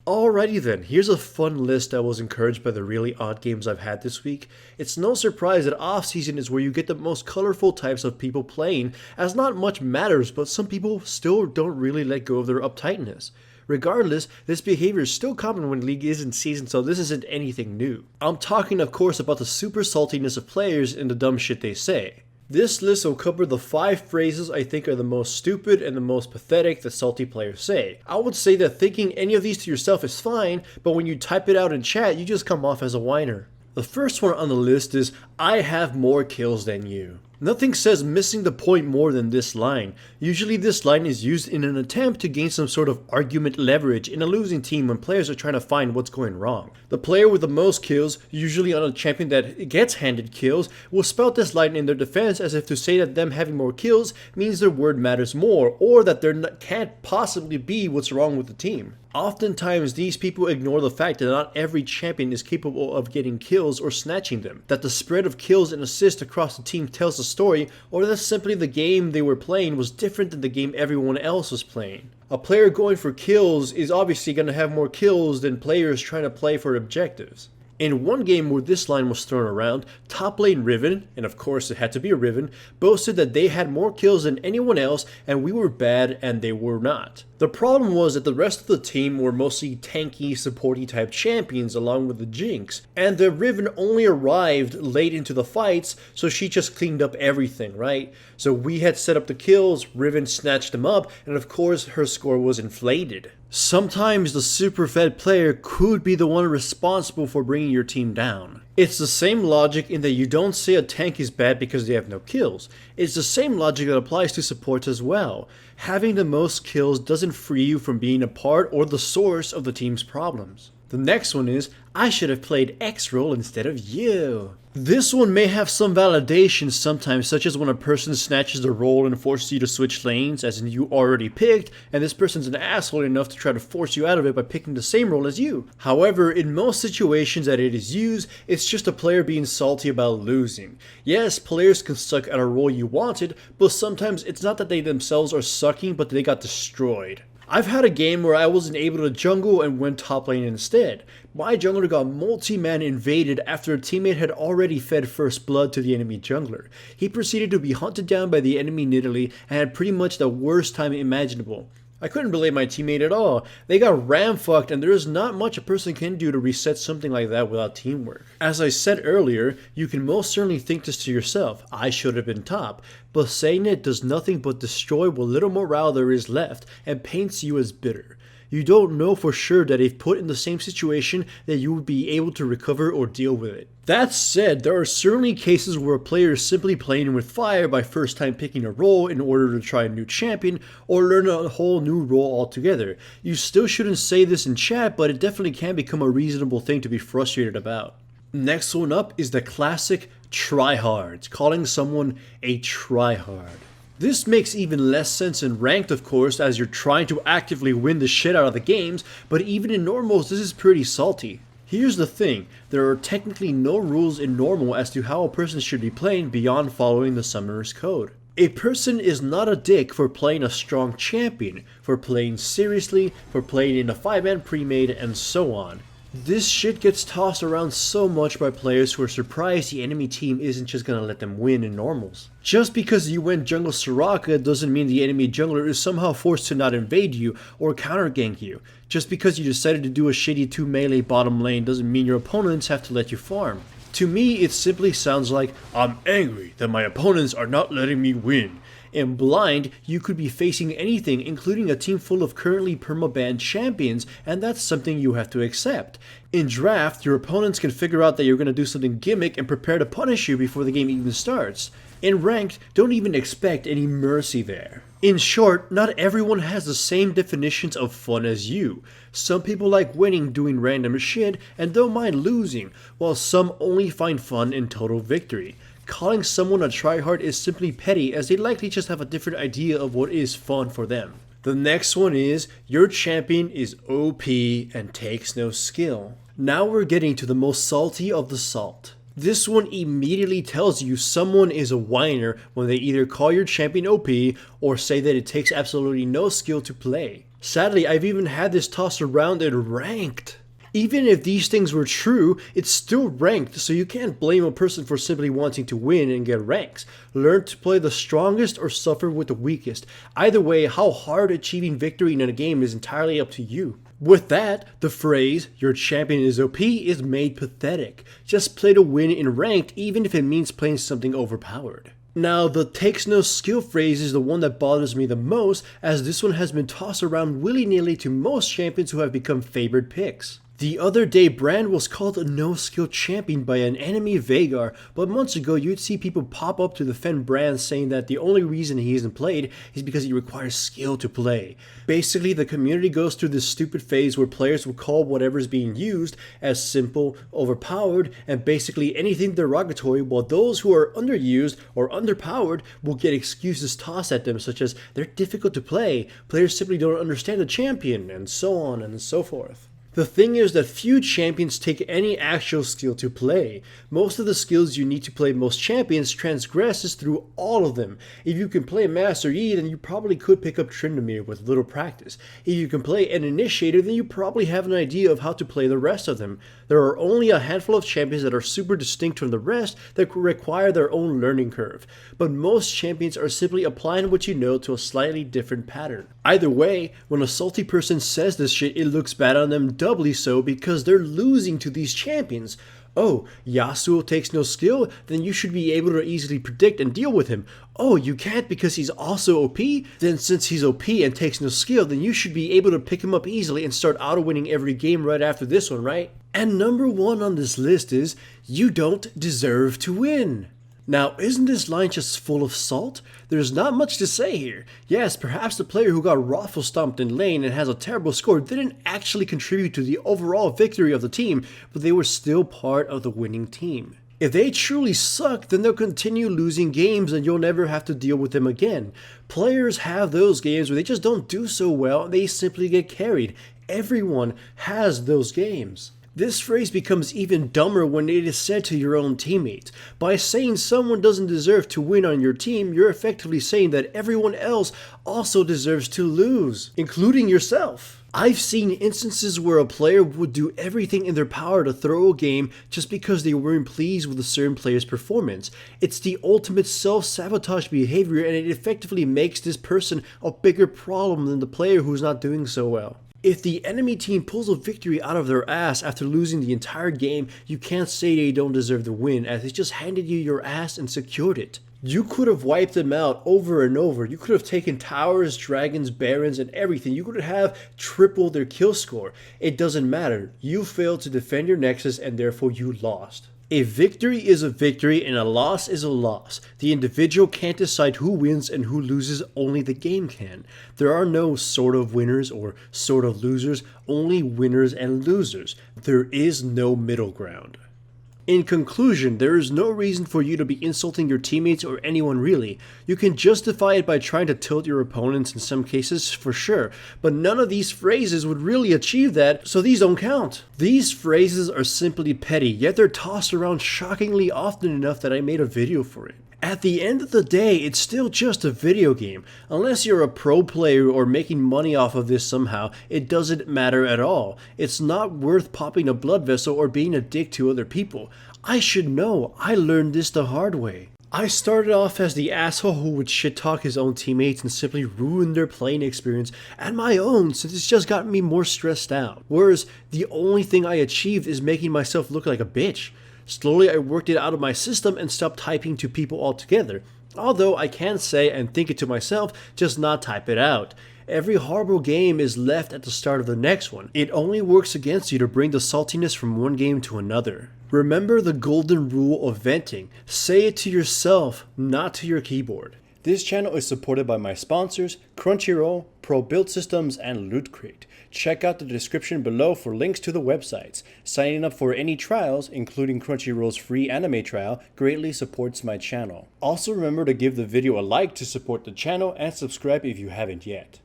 Alrighty then, here's a fun list that was encouraged by the really odd games I've had this week. It's no surprise that off-season is where you get the most colorful types of people playing, as not much matters, but some people still don't really let go of their uptightness. Regardless, this behavior is still common when League is in season, so this isn't anything new. I'm talking of course about the super saltiness of players and the dumb shit they say. This list will cover the 5 phrases I think are the most stupid and the most pathetic that salty players say. I would say that thinking any of these to yourself is fine, but when you type it out in chat, you just come off as a whiner. The first one on the list is, I have more kills than you. Nothing says missing the point more than this line. Usually this line is used in an attempt to gain some sort of argument leverage in a losing team when players are trying to find what's going wrong. The player with the most kills, usually on a champion that gets handed kills, will spout this line in their defense as if to say that them having more kills means their word matters more, or that there can't possibly be what's wrong with the team. Oftentimes, these people ignore the fact that not every champion is capable of getting kills or snatching them, that the spread of kills and assists across the team tells a story, or that simply the game they were playing was different than the game everyone else was playing. A player going for kills is obviously going to have more kills than players trying to play for objectives. In one game where this line was thrown around, top lane Riven, and of course it had to be a Riven, boasted that they had more kills than anyone else and we were bad and they were not. The problem was that the rest of the team were mostly tanky, supporty type champions along with the Jinx, and the Riven only arrived late into the fights, so she just cleaned up everything, right? So we had set up the kills, Riven snatched them up, and of course her score was inflated. Sometimes the super fed player could be the one responsible for bringing your team down. It's the same logic in that you don't say a tank is bad because they have no kills. It's the same logic that applies to supports as well. Having the most kills doesn't free you from being a part or the source of the team's problems. The next one is, I should have played X role instead of you. This one may have some validation sometimes, such as when a person snatches the role and forces you to switch lanes, as in you already picked, and this person's an asshole enough to try to force you out of it by picking the same role as you. However, in most situations that it is used, it's just a player being salty about losing. Yes, players can suck at a role you wanted, but sometimes it's not that they themselves are sucking, but they got destroyed. I've had a game where I wasn't able to jungle and went top lane instead. My jungler got multi-man invaded after a teammate had already fed first blood to the enemy jungler. He proceeded to be hunted down by the enemy Nidalee and had pretty much the worst time imaginable. I couldn't blame my teammate at all. They got ram-fucked and there is not much a person can do to reset something like that without teamwork. As I said earlier, you can most certainly think this to yourself, I should have been top, but saying it does nothing but destroy what little morale there is left and paints you as bitter. You don't know for sure that if put in the same situation that you would be able to recover or deal with it. That said, there are certainly cases where a player is simply playing with fire by first time picking a role in order to try a new champion or learn a whole new role altogether. You still shouldn't say this in chat, but it definitely can become a reasonable thing to be frustrated about. Next one up is the classic Tryhards, calling someone a tryhard. This makes even less sense in ranked, of course, as you're trying to actively win the shit out of the games, but even in normals this is pretty salty. Here's the thing, there are technically no rules in normal as to how a person should be playing beyond following the summoner's code. A person is not a dick for playing a strong champion, for playing seriously, for playing in a 5-man pre-made, and so on. This shit gets tossed around so much by players who are surprised the enemy team isn't just gonna let them win in normals. Just because you went jungle Soraka doesn't mean the enemy jungler is somehow forced to not invade you or counter gank you. Just because you decided to do a shitty 2 melee bottom lane doesn't mean your opponents have to let you farm. To me, it simply sounds like, I'm angry that my opponents are not letting me win. In blind, you could be facing anything, including a team full of currently perma-banned champions, and that's something you have to accept. In draft, your opponents can figure out that you're going to do something gimmick and prepare to punish you before the game even starts. In ranked, don't even expect any mercy there. In short, not everyone has the same definitions of fun as you. Some people like winning doing random shit and don't mind losing, while some only find fun in total victory. Calling someone a tryhard is simply petty, as they likely just have a different idea of what is fun for them. The next one is, your champion is OP and takes no skill. Now we're getting to the most salty of the salt. This one immediately tells you someone is a whiner when they either call your champion OP or say that it takes absolutely no skill to play. Sadly, I've even had this tossed around in ranked. Even if these things were true, it's still ranked, so you can't blame a person for simply wanting to win and get ranks. Learn to play the strongest or suffer with the weakest. Either way, how hard achieving victory in a game is entirely up to you. With that, the phrase, "your champion is OP," is made pathetic. Just play to win in ranked, even if it means playing something overpowered. Now, the "takes no skill" phrase is the one that bothers me the most, as this one has been tossed around willy-nilly to most champions who have become favored picks. The other day, Brand was called a no-skill champion by an enemy Veigar, but months ago you'd see people pop up to defend Brand saying that the only reason he isn't played is because he requires skill to play. Basically, the community goes through this stupid phase where players will call whatever is being used as simple, overpowered, and basically anything derogatory, while those who are underused or underpowered will get excuses tossed at them such as "they're difficult to play," "players simply don't understand the champion," and so on and so forth. The thing is that few champions take any actual skill to play. Most of the skills you need to play most champions transgresses through all of them. If you can play Master Yi, then you probably could pick up Tryndamere with little practice. If you can play an Initiator, then you probably have an idea of how to play the rest of them. There are only a handful of champions that are super distinct from the rest that require their own learning curve. But most champions are simply applying what you know to a slightly different pattern. Either way, when a salty person says this shit, it looks bad on them doubly so because they're losing to these champions. Oh, Yasuo takes no skill? Then you should be able to easily predict and deal with him. Oh, you can't because he's also OP? Then since he's OP and takes no skill, then you should be able to pick him up easily and start auto-winning every game right after this one, right? And number one on this list is, you don't deserve to win. Now, isn't this line just full of salt? There's not much to say here. Yes, perhaps the player who got raffle stomped in lane and has a terrible score didn't actually contribute to the overall victory of the team, but they were still part of the winning team. If they truly suck, then they'll continue losing games and you'll never have to deal with them again. Players have those games where they just don't do so well and they simply get carried. Everyone has those games. This phrase becomes even dumber when it is said to your own teammates. By saying someone doesn't deserve to win on your team, you're effectively saying that everyone else also deserves to lose, including yourself. I've seen instances where a player would do everything in their power to throw a game just because they weren't pleased with a certain player's performance. It's the ultimate self-sabotage behavior, and it effectively makes this person a bigger problem than the player who's not doing so well. If the enemy team pulls a victory out of their ass after losing the entire game, you can't say they don't deserve the win, as they just handed you your ass and secured it. You could have wiped them out over and over. You could have taken towers, dragons, barons, and everything. You could have tripled their kill score. It doesn't matter. You failed to defend your nexus and therefore you lost. A victory is a victory and a loss is a loss. The individual can't decide who wins and who loses, only the game can. There are no sort of winners or sort of losers, only winners and losers. There is no middle ground. In conclusion, there is no reason for you to be insulting your teammates or anyone really. You can justify it by trying to tilt your opponents in some cases, for sure, but none of these phrases would really achieve that, so these don't count. These phrases are simply petty, yet they're tossed around shockingly often enough that I made a video for it. At the end of the day, it's still just a video game. Unless you're a pro player or making money off of this somehow, it doesn't matter at all. It's not worth popping a blood vessel or being a dick to other people. I should know. I learned this the hard way. I started off as the asshole who would shit talk his own teammates and simply ruin their playing experience and my own, since it's just gotten me more stressed out. Whereas the only thing I achieved is making myself look like a bitch. Slowly I worked it out of my system and stopped typing to people altogether. Although I can say and think it to myself, just not type it out. Every horrible game is left at the start of the next one. It only works against you to bring the saltiness from one game to another. Remember the golden rule of venting. Say it to yourself, not to your keyboard. This channel is supported by my sponsors, Crunchyroll, Pro Build Systems, and Loot Crate. Check out the description below for links to the websites. Signing up for any trials, including Crunchyroll's free anime trial, greatly supports my channel. Also remember to give the video a like to support the channel and subscribe if you haven't yet.